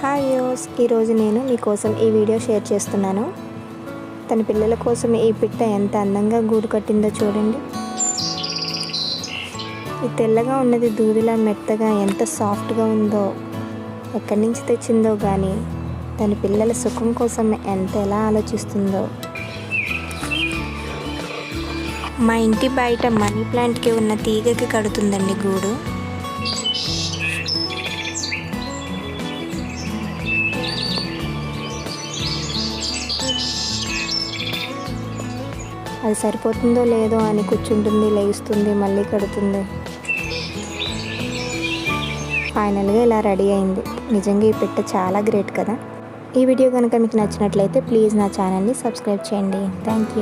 Hi యోస్, ఈరోజు నేను మీకోసం ఈ వీడియో షేర్ చేస్తున్నాను. తన పిల్లల కోసం ఈ పిట్ట ఎంత అందంగా గూడు కట్టిందో చూడండి. ఈ తెల్లగా ఉన్నది దూదిలా మెత్తగా ఎంత సాఫ్ట్గా ఉందో, ఎక్కడి నుంచి తెచ్చిందో కానీ తన పిల్లల సుఖం కోసం ఎలా ఆలోచిస్తుందో. మా ఇంటి బయట మనీ ప్లాంట్కి ఉన్న తీగకి కడుతుందండి గూడు. అది సరిపోతుందో లేదో అని కూర్చుంటుంది, లేస్తుంది, మళ్ళీ కడుతుంది. ఫైనల్గా ఇలా రెడీ అయింది. నిజంగా ఈ పిట్ట చాలా గ్రేట్ కదా. ఈ వీడియో కనుక మీకు నచ్చినట్లయితే ప్లీజ్ నా ఛానల్ని సబ్స్క్రైబ్ చేయండి. Thank you.